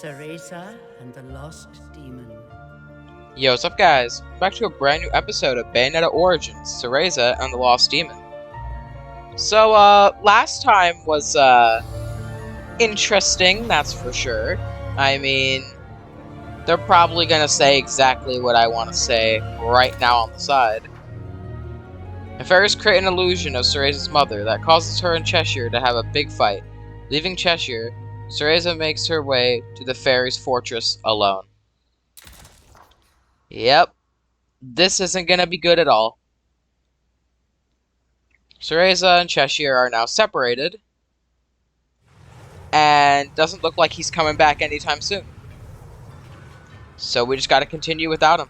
Cereza and the Lost Demon. Yo, what's up guys? Back to a brand new episode of Bayonetta Origins, Cereza and the Lost Demon. So, last time was, interesting, that's for sure. I mean, they're probably gonna say exactly what I want to say right now on the side. The fairies create an illusion of Cereza's mother that causes her and Cheshire to have a big fight. Leaving Cheshire, Cereza makes her way to the fairies' fortress alone. Yep, this isn't gonna be good at all. Cereza and Cheshire are now separated, and doesn't look like he's coming back anytime soon. So we just gotta continue without him.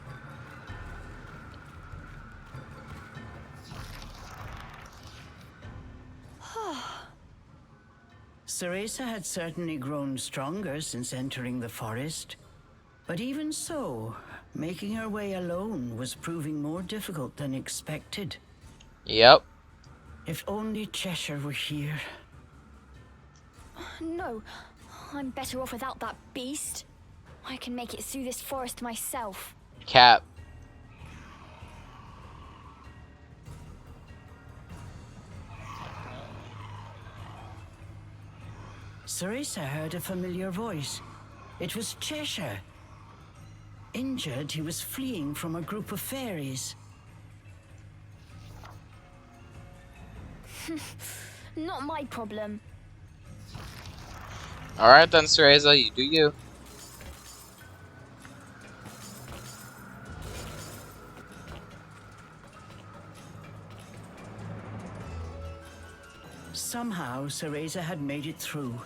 Cereza had certainly grown stronger since entering the forest. But even so, making her way alone was proving more difficult than expected. Yep. If only Cheshire were here. No, I'm better off without that beast. I can make it through this forest myself. Cap. Cereza heard a familiar voice. It was Cheshire. Injured, he was fleeing from a group of fairies. Not my problem. Alright then, Cereza, you do you. Somehow, Cereza had made it through.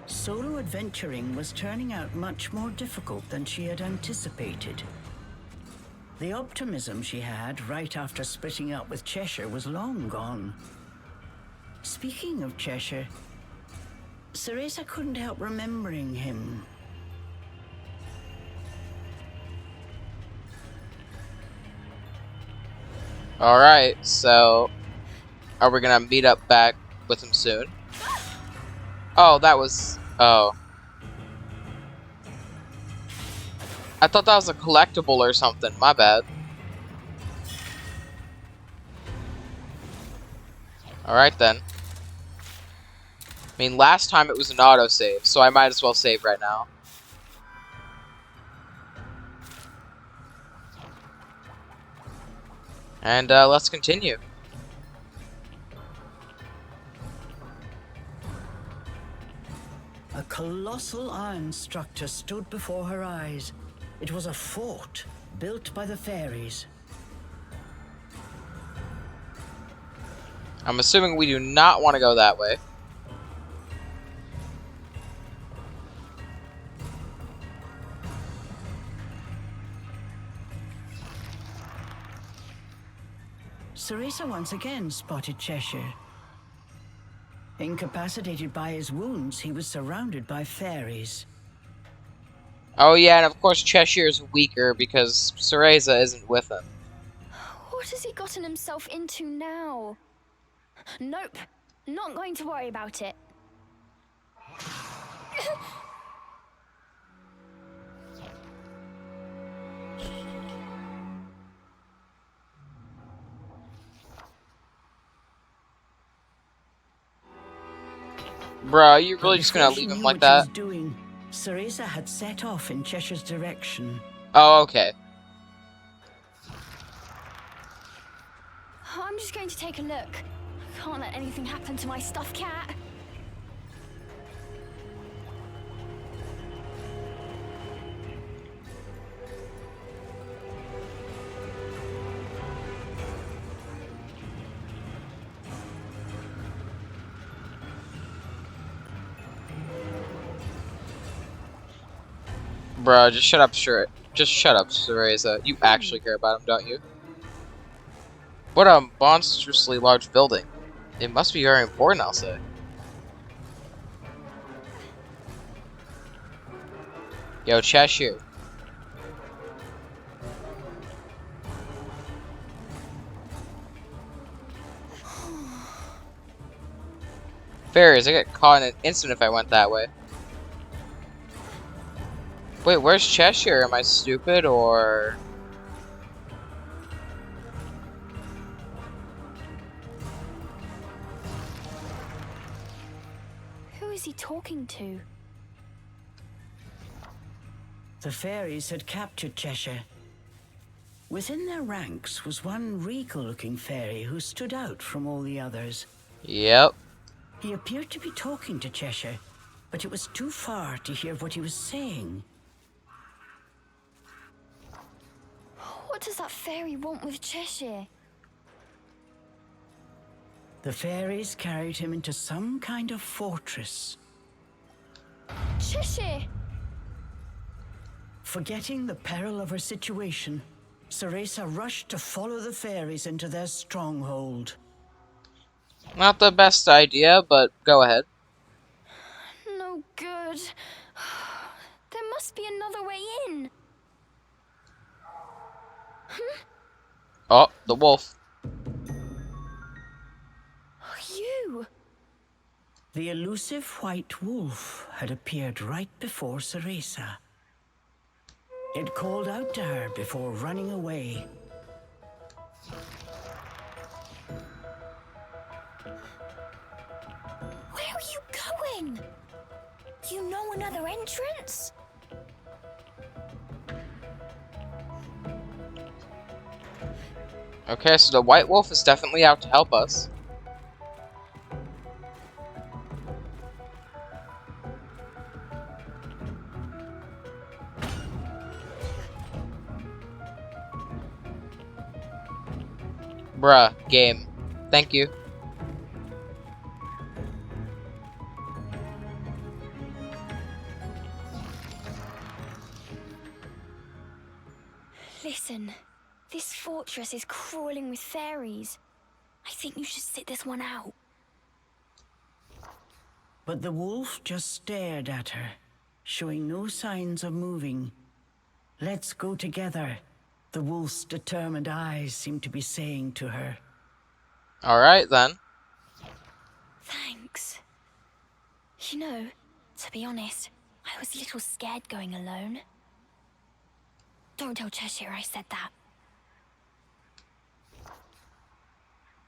Solo adventuring was turning out much more difficult than she had anticipated. The optimism she had right after splitting up with Cheshire was long gone. Speaking of Cheshire, Cereza couldn't help remembering him. Alright, so are we gonna meet up back with him soon? Oh, that was... oh. I thought that was a collectible or something, my bad. Alright then. I mean, last time it was an autosave, so I might as well save right now. And let's continue. A colossal iron structure stood before her eyes. It was a fort built by the fairies. I'm assuming we do not want to go that way. Cereza once again spotted Cheshire. Incapacitated by his wounds, he was surrounded by fairies. Oh yeah, and of course Cheshire's weaker because Cereza isn't with him. What has he gotten himself into now? Nope, not going to worry about it. Bruh, you really But just gonna before she leave him knew like what that? she was doing, Cereza had set off in Cheshire's direction. Oh, okay. I'm just going to take a look. Can't let anything happen to my stuffed cat. Bruh, just shut up, sure. Just shut up, Cereza. You actually care about him, don't you? What a monstrously large building. It must be very important, I'll say. Yo, Cheshire. Fairies, I get caught in an instant if I went that way. Wait, where's Cheshire? Am I stupid or... Who is he talking to? The fairies had captured Cheshire. Within their ranks was one regal-looking fairy who stood out from all the others. Yep. He appeared to be talking to Cheshire, but it was too far to hear what he was saying. What does that fairy want with Cheshire? The fairies carried him into some kind of fortress. Cheshire! Forgetting the peril of her situation, Cereza rushed to follow the fairies into their stronghold. Not the best idea, but go ahead. No good. There must be another way in. Oh, the wolf. You! The elusive white wolf had appeared right before Cereza. It called out to her before running away. Where are you going? You know another entrance? Okay, so the white wolf is definitely out to help us. Bruh, game. Thank you. Listen, this fortress is crawling with fairies. I think you should sit this one out. But the wolf just stared at her, showing no signs of moving. "Let's go together," the wolf's determined eyes seemed to be saying to her. Alright then. Thanks. You know, to be honest, I was a little scared going alone. Don't tell Cheshire I said that.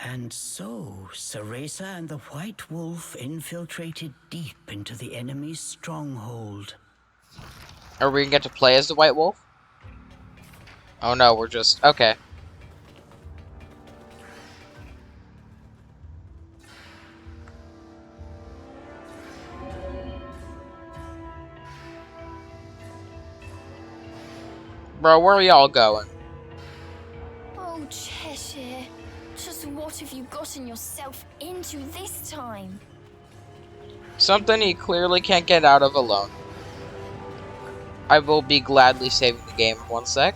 And so, Cereza and the White Wolf infiltrated deep into the enemy's stronghold. Are we gonna get to play as the white wolf? Oh no, we're just... okay. Bro, where are y'all going? Oh, Cheshire. Just what have you gotten yourself into this time? Something he clearly can't get out of alone. I will be gladly saving the game in 1 sec.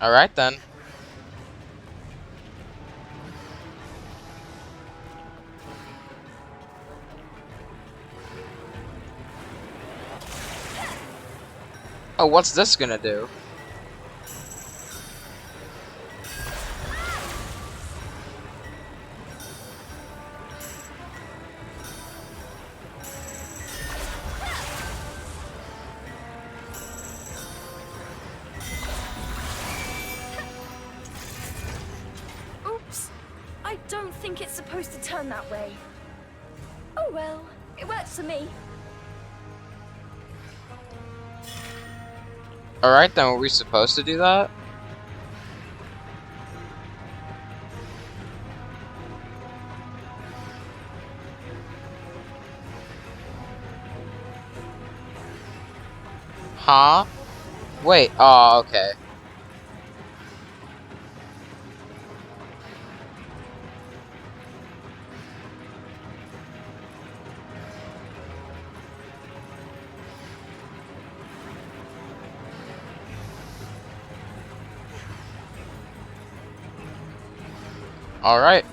Alright then. Oh, what's this gonna do? Oops. I don't think it's supposed to turn that way. Oh well, it works for me. Alright then, were we supposed to do that? Huh? Wait, oh, okay. Alright.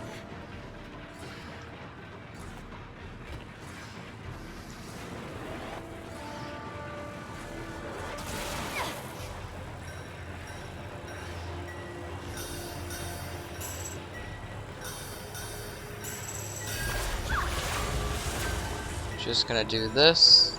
Just gonna do this.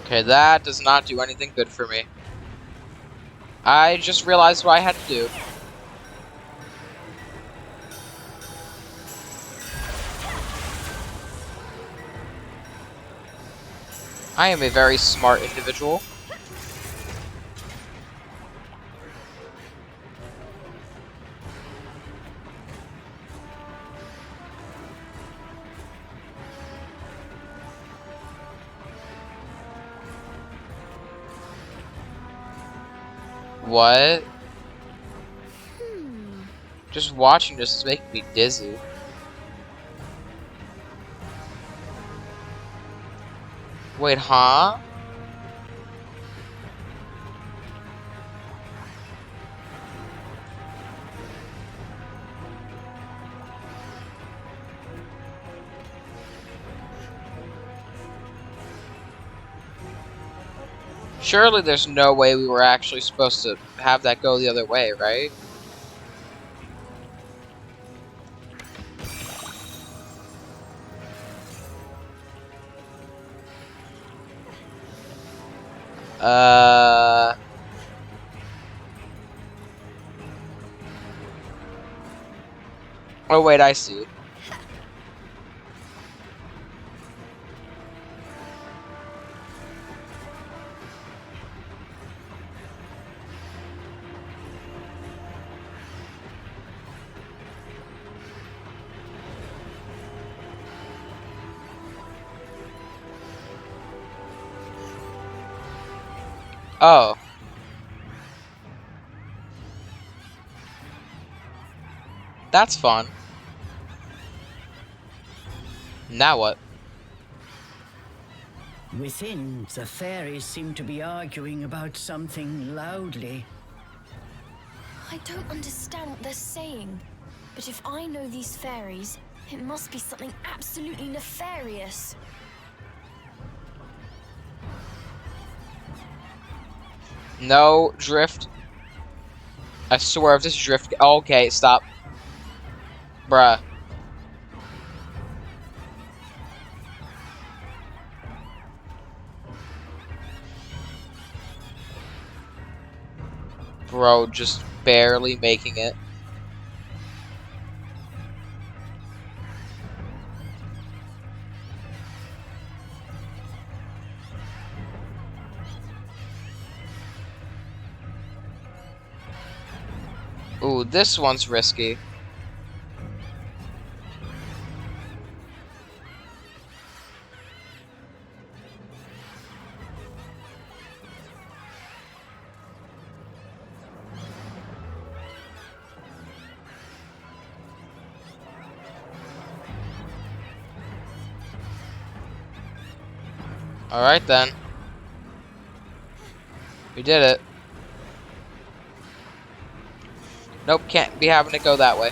Okay, that does not do anything good for me. I just realized what I had to do. I am a very smart individual. What? Just watching this is making me dizzy. Wait, huh? Surely there's no way we were actually supposed to have that go the other way, right? Oh wait, I see. Oh. That's fun. Now what? Within, the fairies seem to be arguing about something loudly. I don't understand what they're saying. But if I know these fairies, it must be something absolutely nefarious. No drift. I swear if this drift. Okay, stop. Bruh. Bro, just barely making it. Ooh, this one's risky. Alright then. We did it. Nope, can't be having it go that way.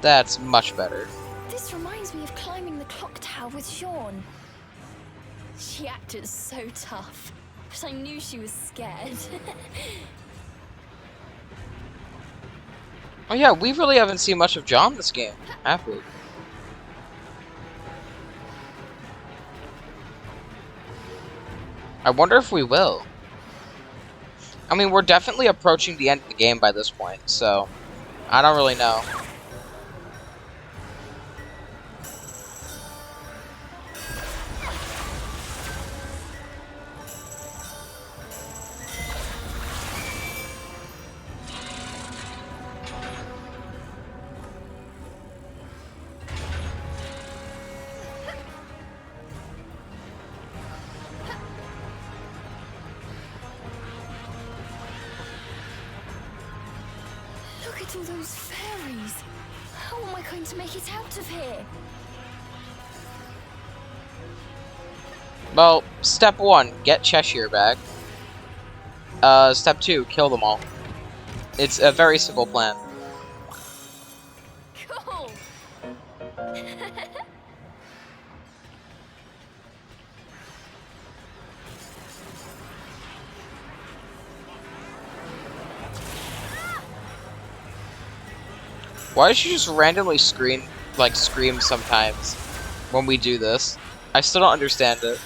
That's much better. This reminds me of climbing the clock tower with Sean. She acted so tough, but I knew she was scared. Oh yeah, we really haven't seen much of John this game, have we? I wonder if we will. I mean, we're definitely approaching the end of the game by this point, so I don't really know. Look at all those fairies. How am I going to make it out of here? Well, step 1, get Cheshire back. Step 2, kill them all. It's a very simple plan. Cool. Why does she just randomly scream sometimes when we do this? I still don't understand it.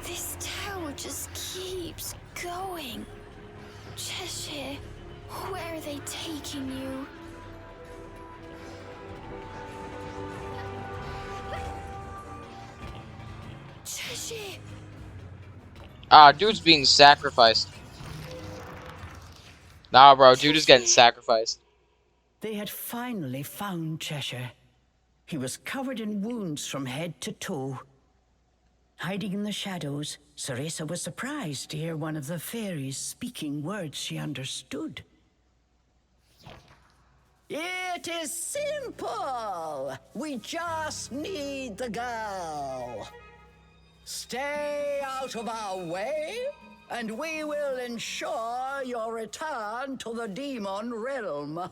This tower just keeps going. Cheshire, where are they taking you? Cheshire! Ah, dude's being sacrificed. Nah, bro, dude is getting sacrificed. They had finally found Cheshire. He was covered in wounds from head to toe. Hiding in the shadows, Cereza was surprised to hear one of the fairies speaking words she understood. It is simple. We just need the girl. Stay out of our way, and we will ensure your return to the demon realm.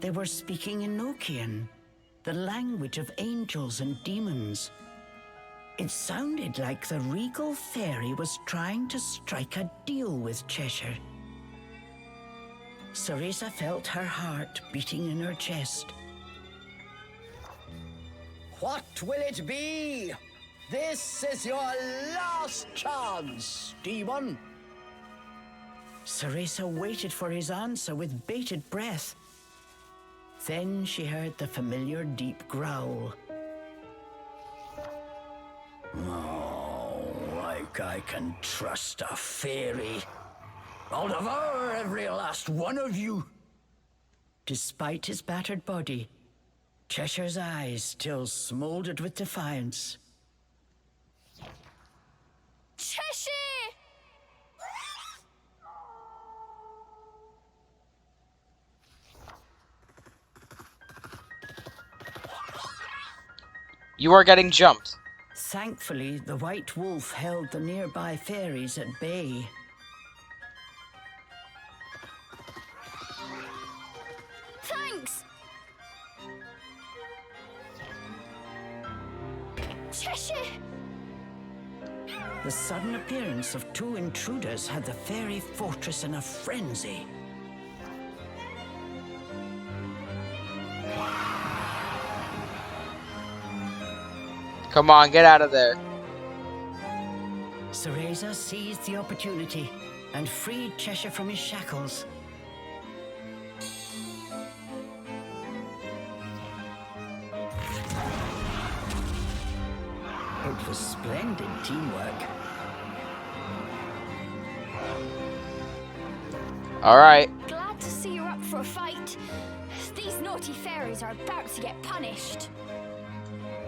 They were speaking Enochian, the language of angels and demons. It sounded like the regal fairy was trying to strike a deal with Cheshire. Cereza felt her heart beating in her chest. What will it be? This is your last chance, demon. Cereza waited for his answer with bated breath. Then she heard the familiar deep growl. Oh, like I can trust a fairy. I'll devour every last one of you. Despite his battered body, Cheshire's eyes still smoldered with defiance. Cheshire! You are getting jumped. Thankfully, the white wolf held the nearby fairies at bay. Thanks! Cheshire! The sudden appearance of two intruders had the fairy fortress in a frenzy. Come on, get out of there. Cereza seized the opportunity and freed Cheshire from his shackles. It was splendid teamwork. Alright. Glad to see you're up for a fight. These naughty fairies are about to get punished.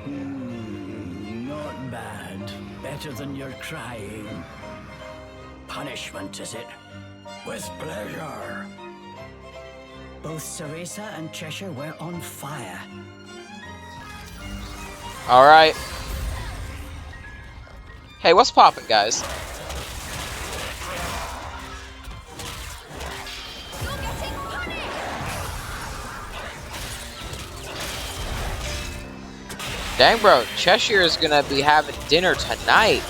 Not bad. Better than your crying. Punishment, is it? With pleasure. Both Cereza and Cheshire were on fire. Alright. Hey, what's poppin', guys? You're getting punished! Dang, bro, Cheshire is gonna be having dinner tonight.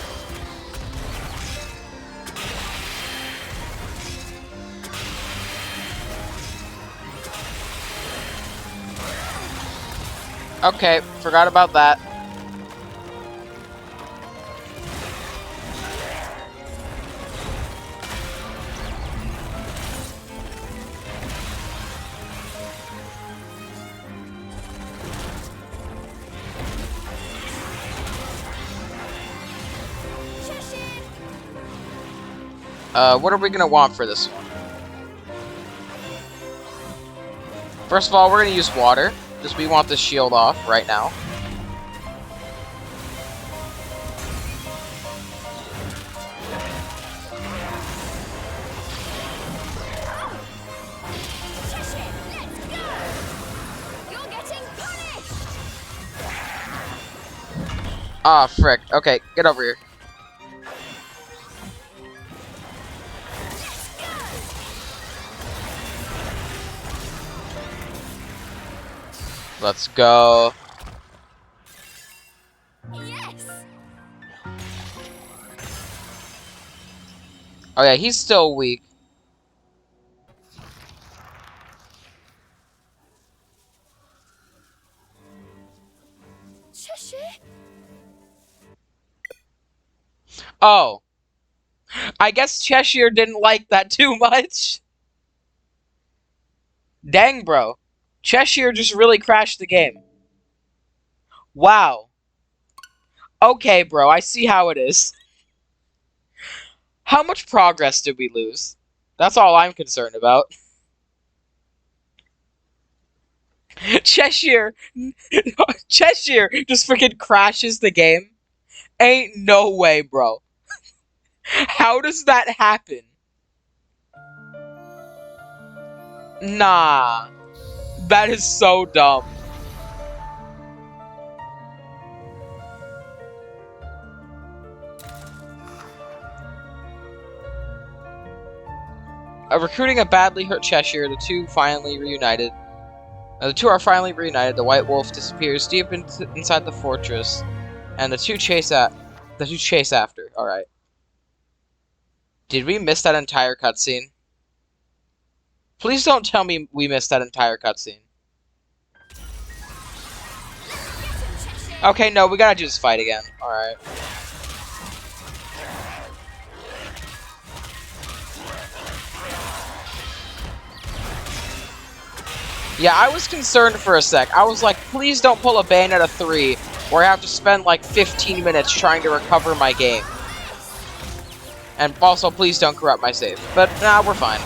Okay, forgot about that. What are we gonna want for this one? First of all, we're gonna use water, because we want this shield off right now. Cheshire, let's go! You're getting punished! Ah, frick. Okay, get over here. Let's go. Yes! Oh yeah, he's still weak. Cheshire? Oh. I guess Cheshire didn't like that too much. Dang, bro. Cheshire just really crashed the game. Wow. Okay, bro, I see how it is. How much progress did we lose? That's all I'm concerned about. Cheshire, Cheshire just freaking crashes the game. Ain't no way, bro. How does that happen? Nah, that is so dumb. Recruiting a badly hurt Cheshire, the two finally reunited. The two are finally reunited. The White Wolf disappears deep inside the fortress, and the two chase after. All right. Did we miss that entire cutscene? Please don't tell me we missed that entire cutscene. Okay, no, we gotta do this fight again. All right. Yeah, I was concerned for a sec. I was like, please don't pull a Bayonetta 3 where I have to spend like 15 minutes trying to recover my game. And also, please don't corrupt my save. But, nah, we're fine.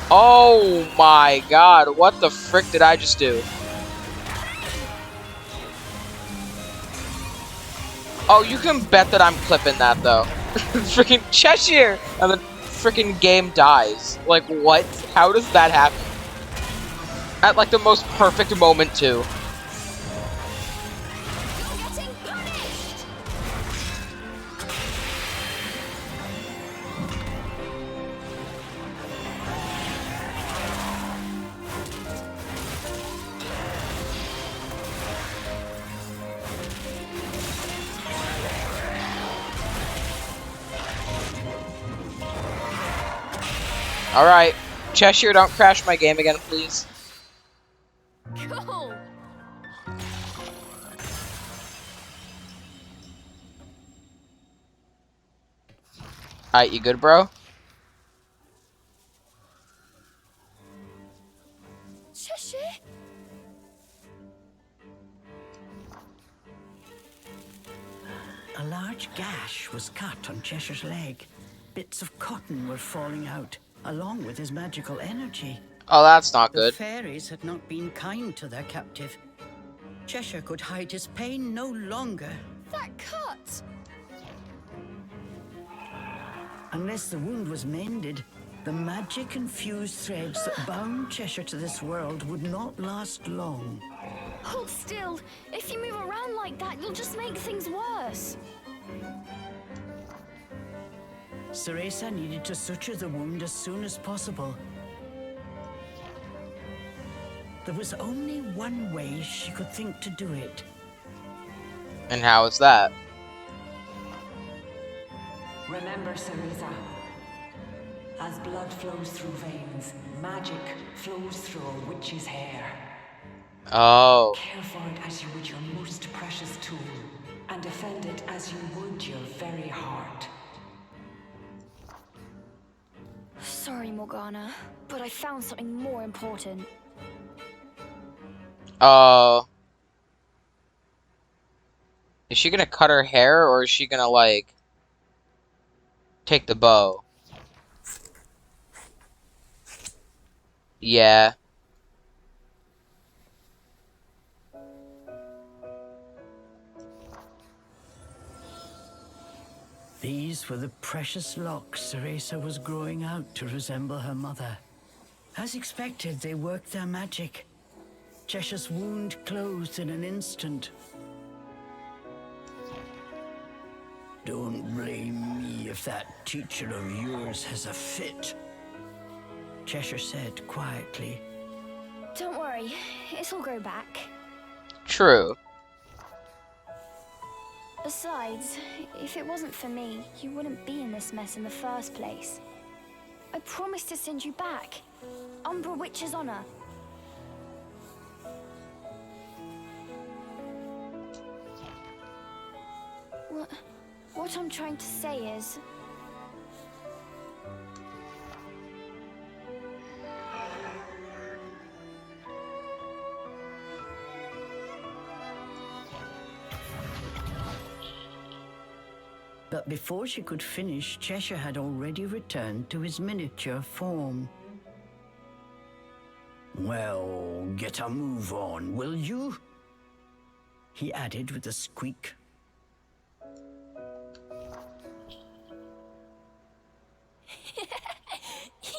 Oh my god, what the frick did I just do? Oh, you can bet that I'm clipping that, though. Freaking Cheshire! And the freaking game dies. Like, what? How does that happen? At, like, the most perfect moment, too. Alright. Cheshire, don't crash my game again, please. Cool! Alright, you good, bro? Cheshire? A large gash was cut on Cheshire's leg. Bits of cotton were falling out, along with his magical energy. Oh, that's not The good. fairies had not been kind to their captive. Cheshire could hide his pain no longer. That cut! Unless the wound was mended, the magic-infused threads that bound Cheshire to this world would not last long. Hold still. If you move around like that, you'll just make things worse. Cereza needed to suture the wound as soon as possible. There was only one way she could think to do it. And how is that? Remember, Cereza, as blood flows through veins, magic flows through a witch's hair. Oh. Care for it as you would your most precious tool, and defend it as you would your very heart. Sorry, Morgana, but I found something more important. Is she gonna cut her hair, or is she gonna, like, take the bow? Yeah. These were the precious locks Cereza was growing out to resemble her mother. As expected, they worked their magic. Cheshire's wound closed in an instant. Don't blame me if that teacher of yours has a fit, Cheshire said quietly. Don't worry, it'll grow back. True. Besides, if it wasn't for me, you wouldn't be in this mess in the first place. I promised to send you back. Umbra Witch's honor. What I'm trying to say is... But before she could finish, Cheshire had already returned to his miniature form. Well, get a move on, will you? He added with a squeak.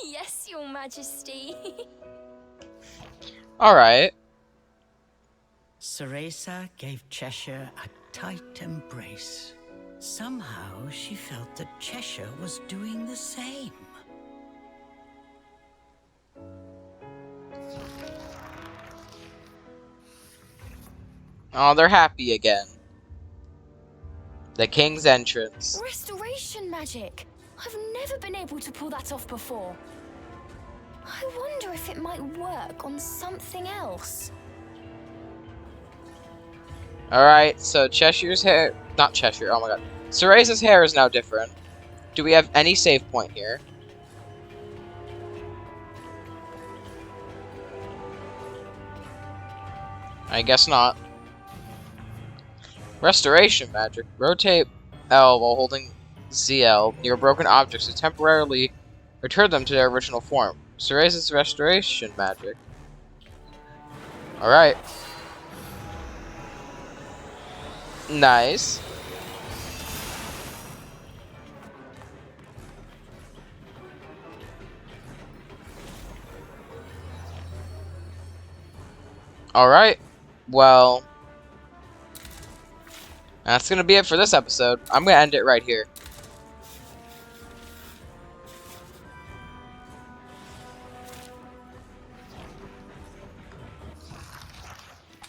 Yes, Your Majesty. Alright. Cereza gave Cheshire a tight embrace. Somehow she felt that Cheshire was doing the same. Oh, they're happy again. The king's entrance. Restoration magic! I've never been able to pull that off before. I wonder if it might work on something else. Alright, so Cheshire's hair... Not Cheshire, oh my god. Cereza's hair is now different. Do we have any save point here? I guess not. Restoration magic. Rotate L while holding ZL near broken objects to temporarily return them to their original form. Cereza's restoration magic. Alright. Nice. Alright. Well, that's gonna be it for this episode. I'm gonna end it right here.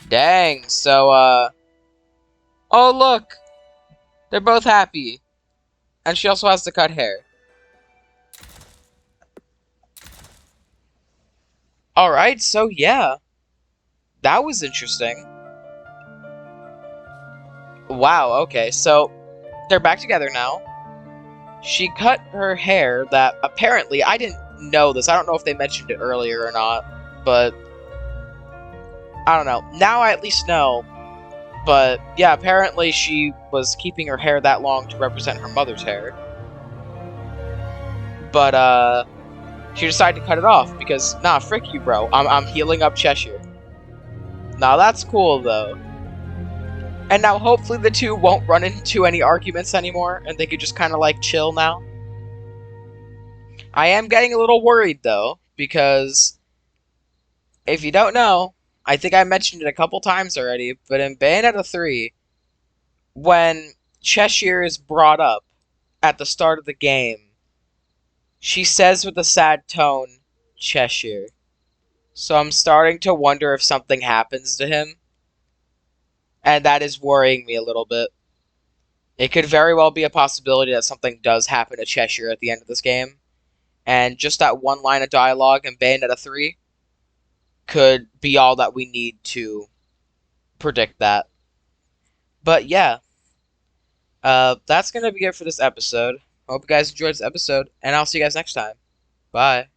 Dang, so, oh, look! They're both happy. And she also has to cut hair. Alright, so yeah. That was interesting. Wow, okay, so they're back together now. She cut her hair that apparently, I didn't know this. I don't know if they mentioned it earlier or not, but I don't know. Now I at least know. But yeah, apparently she was keeping her hair that long to represent her mother's hair. But she decided to cut it off because, nah, frick you, bro. I'm healing up Cheshire. Now that's cool though. And now hopefully the two won't run into any arguments anymore and they could just kind of like chill now. I am getting a little worried though, because if you don't know, I think I mentioned it a couple times already, but in Bayonetta 3, when Cheshire is brought up at the start of the game, she says with a sad tone, Cheshire. So I'm starting to wonder if something happens to him. And that is worrying me a little bit. It could very well be a possibility that something does happen to Cheshire at the end of this game. And just that one line of dialogue in Bayonetta 3 could be all that we need to predict that. But yeah, that's going to be it for this episode. Hope you guys enjoyed this episode, and I'll see you guys next time. Bye.